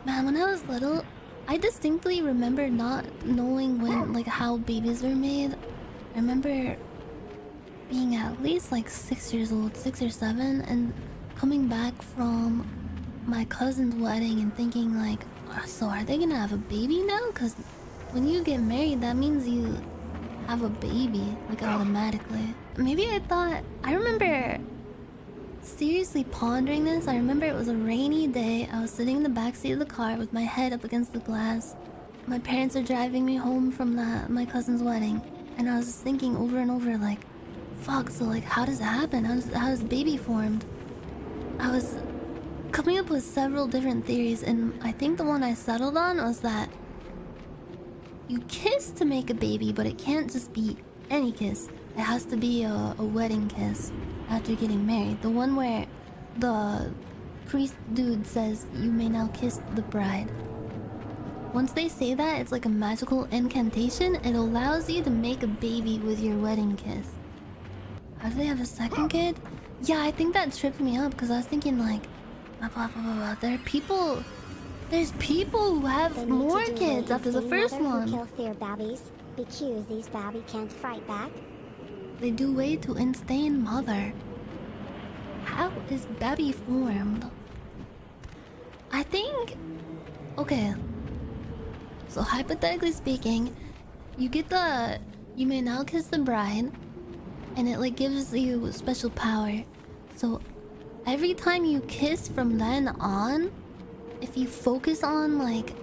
Man, when I was little, I distinctly remember not knowing when, like, how babies were made. I remember being at least like 6 years old, 6 or 7, and coming back from my cousin's wedding and thinking like, so are they gonna have a baby now? Because when you get married, that means you have a baby, like automatically. Maybe I remember seriously pondering this. I remember it was a rainy day. I was sitting in the backseat of the car with my head up against the glass. My parents are driving me home from my cousin's wedding. And I was just thinking over and over like, fuck, so like how does it happen? How does baby formed? I was coming up with several different theories, and I think the one I settled on was that you kiss to make a baby, but it can't just be any kiss. It has to be a wedding kiss after getting married. The one where the priest dude says, "You may now kiss the bride." Once they say that, it's like a magical incantation. It allows you to make a baby with your wedding kiss. How do they have a second kid? Yeah, I think that tripped me up because I was thinking like, blah, blah, blah, blah, blah. There's people who have more kids after the first one. Kill their babbies because these babby can't fight back. They do way to insane mother. How is baby formed? I think... Okay. So hypothetically speaking, you get the... You may now kiss the bride. And it like gives you special power. So every time you kiss from then on, if you focus on like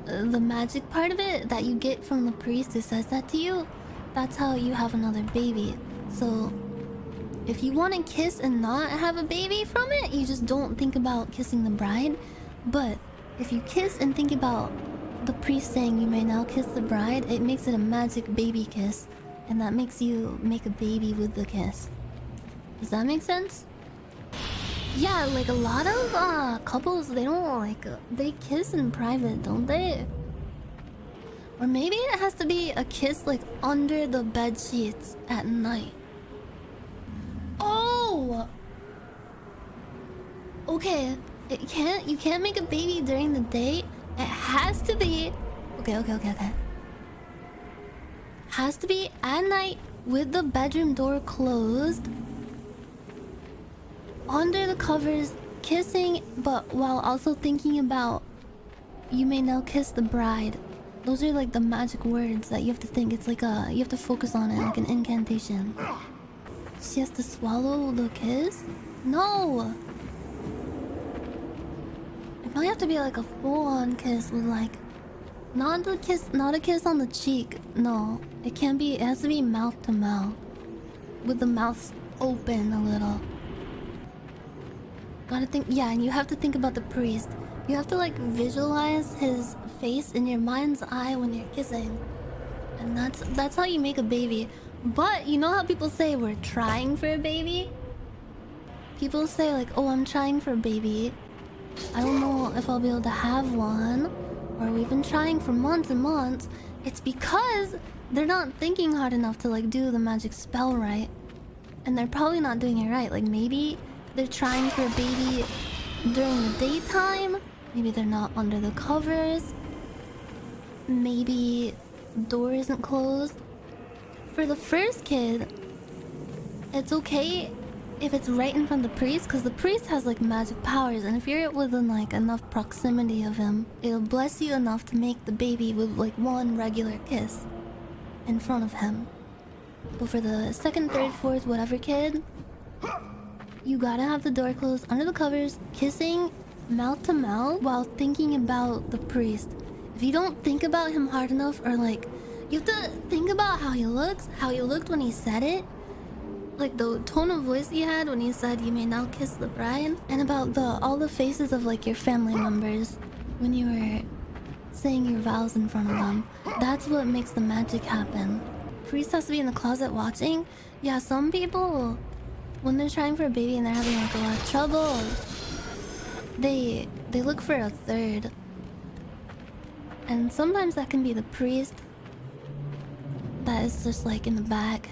the magic part of it that you get from the priest who says that to you, that's how you have another baby. So if you want to kiss and not have a baby from it, you just don't think about kissing the bride. But if you kiss and think about the priest saying you may now kiss the bride, it makes it a magic baby kiss. And that makes you make a baby with the kiss. Does that make sense? Yeah, like a lot of couples, they don't like... they kiss in private, don't they? Or maybe it has to be a kiss like under the bed sheets at night. Oh! Okay, you can't make a baby during the day. It has to be... Okay. Has to be at night with the bedroom door closed, under the covers, kissing, but while also thinking about you may now kiss the bride. Those are like the magic words that you have to think. It's like you have to focus on it, like an incantation. She has to swallow the kiss? No! It might have to be like a full-on kiss with like... Not a kiss on the cheek. No, it can't be. It has to be mouth to mouth, with the mouth open a little. Gotta think. Yeah, and you have to think about the priest. You have to like visualize his face in your mind's eye when you're kissing, and that's how you make a baby. But you know how people say we're trying for a baby? People say like, "Oh, I'm trying for a baby. I don't know if I'll be able to have one." Or we've been trying for months and months. It's because they're not thinking hard enough to like do the magic spell right. And they're probably not doing it right. Like maybe they're trying for a baby during the daytime. Maybe they're not under the covers. Maybe the door isn't closed. For the first kid, it's okay if it's right in front of the priest, because the priest has like magic powers, and if you're within like enough proximity of him, it'll bless you enough to make the baby with like one regular kiss in front of him. But for the second, third, fourth, whatever kid, you gotta have the door closed, under the covers, kissing mouth to mouth while thinking about the priest. If you don't think about him hard enough, or like you have to think about how he looks, how he looked when he said it, like the tone of voice he had when he said you may now kiss the bride, and about all the faces of like your family members when you were saying your vows in front of them. That's what makes the magic happen. Priest has to be in the closet watching. Yeah, some people, when they're trying for a baby and they're having like a lot of trouble, they look for a third, and sometimes that can be the priest that is just like in the back.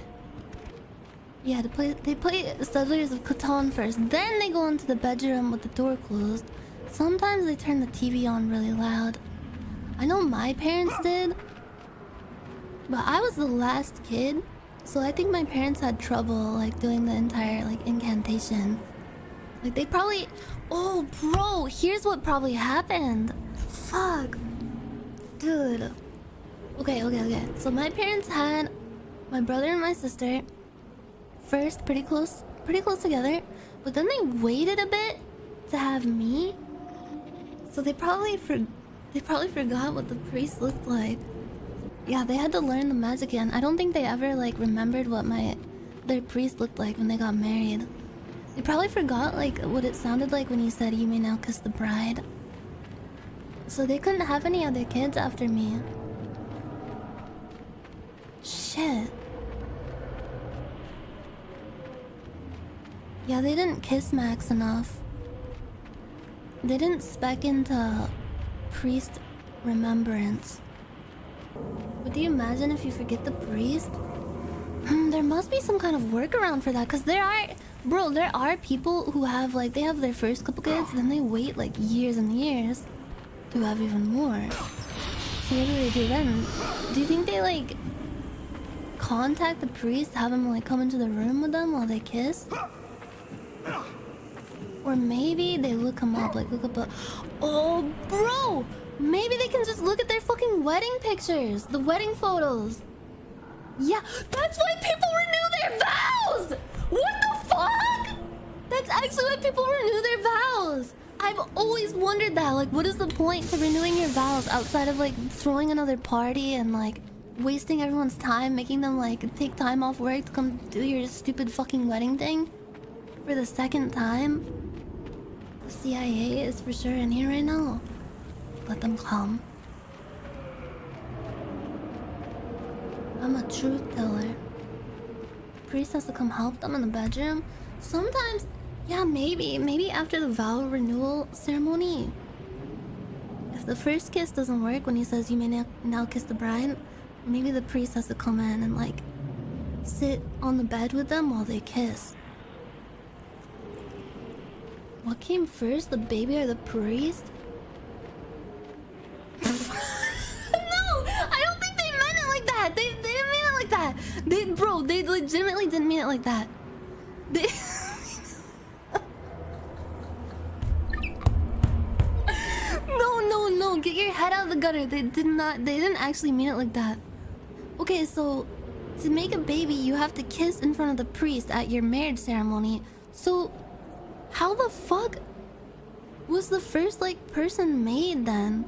Yeah, they play Settlers of Catan first, then they go into the bedroom with the door closed, Sometimes they turn the TV on really loud. I know my parents did, but I was the last kid, so I think my parents had trouble like doing the entire like incantation. Like they probably... Oh, bro, here's what probably happened. Fuck. Dude. Okay. So my parents had my brother and my sister first pretty close together, but then they waited a bit to have me. So they probably forgot what the priest looked like. Yeah, they had to learn the magic again. I don't think they ever like remembered what their priest looked like when they got married. They probably forgot like what it sounded like when he said, "You may now kiss the bride." So they couldn't have any other kids after me. Shit. Yeah, they didn't kiss Max enough. They didn't spec into priest remembrance. But do you imagine if you forget the priest? There must be some kind of workaround for that, because there are people who have like, they have their first couple kids, then they wait like years and years to have even more. So what do they do then? Do you think they like contact the priest, have him like come into the room with them while they kiss? Or maybe they look him up, like look up a... Oh, bro! Maybe they can just look at their fucking wedding pictures, the wedding photos. Yeah, that's why people renew their vows! What the fuck? That's actually why people renew their vows. I've always wondered that. Like, what is the point to renewing your vows outside of like throwing another party and like wasting everyone's time, making them like take time off work to come do your stupid fucking wedding thing for the second time? The CIA is for sure in here right now. Let them come. I'm a truth teller. Priest has to come help them in the bedroom. Sometimes, yeah, maybe after the vow renewal ceremony. If the first kiss doesn't work when he says, "You may now kiss the bride," maybe the priest has to come in and like sit on the bed with them while they kiss. What came first, the baby or the priest? No, I don't think they meant it like that. They didn't mean it like that. They legitimately didn't mean it like that. They... No, get your head out of the gutter. They didn't actually mean it like that. Okay, so to make a baby, you have to kiss in front of the priest at your marriage ceremony. So how the fuck was the first like person made then?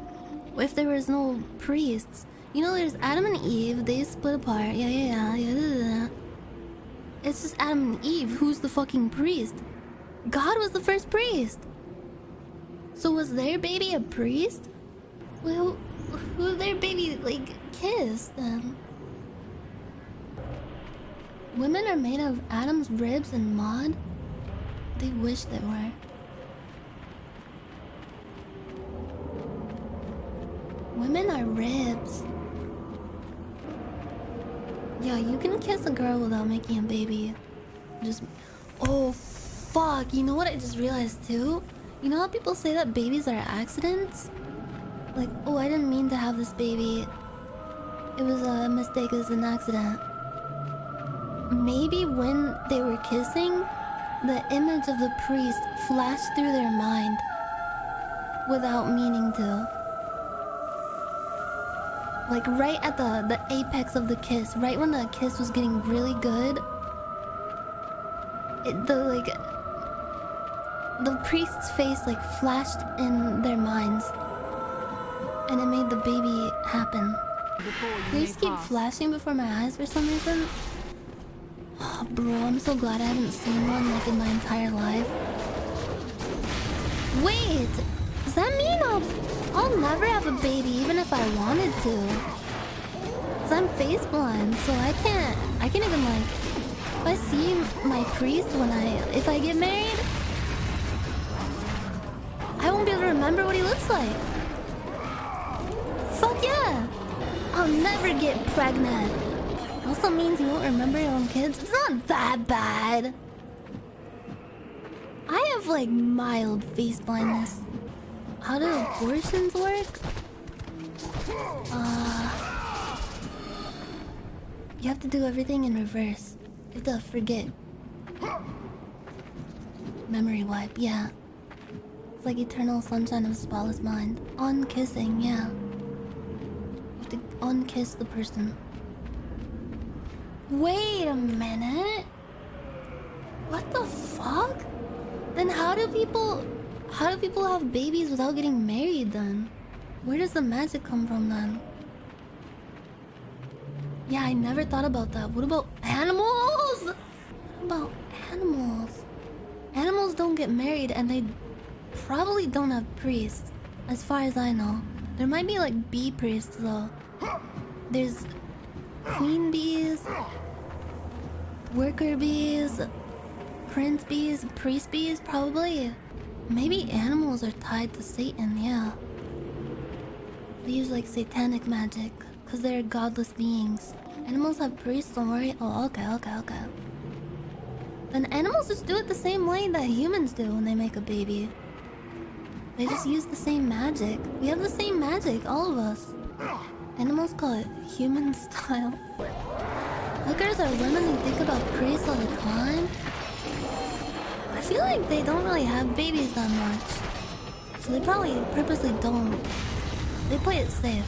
If there was no priests? You know, there's Adam and Eve, they split apart. Yeah. It's just Adam and Eve. Who's the fucking priest? God was the first priest. So was their baby a priest? Well, who their baby like kissed then? Women are made of Adam's ribs and mud? They wish they were. Women are ribs. Yeah, you can kiss a girl without making a baby. Just... Oh, fuck. You know what I just realized too? You know how people say that babies are accidents? Like, oh, I didn't mean to have this baby. It was a mistake, it was an accident. Maybe when they were kissing, the image of the priest flashed through their mind without meaning to. Like right at the apex of the kiss, right when the kiss was getting really good, the priest's face like flashed in their minds, and it made the baby happen. These keep flashing before my eyes for some reason. Oh, bro, I'm so glad I haven't seen one like in my entire life. Wait, does that mean I'll never have a baby even if I wanted to? Cause I'm face blind, so I can't even like, if I see my priest if I get married, I won't be able to remember what he looks like. Fuck yeah! I'll never get pregnant. Also means you won't remember your own kids. It's not that bad. I have like mild face blindness. How do abortions work? You have to do everything in reverse. You have to forget. Memory wipe, yeah. It's like eternal sunshine of a spotless mind. On kissing, yeah. You have to unkiss the person. Wait a minute. What the fuck? Then how do people have babies without getting married then? Where does the magic come from then? Yeah, I never thought about that. What about animals? What about animals? Animals don't get married and they probably don't have priests, as far as I know. There might be like bee priests though. There's queen bees, worker bees, prince bees, priest bees, probably. Maybe animals are tied to Satan, yeah. They use like satanic magic, because they're godless beings. Animals have priests, don't worry. Oh, okay. Then animals just do it the same way that humans do when they make a baby. They just use the same magic. We have the same magic, all of us. Animals call it human style. Hookers are women who think about priests all the time. I feel like they don't really have babies that much. So they probably purposely don't. They play it safe.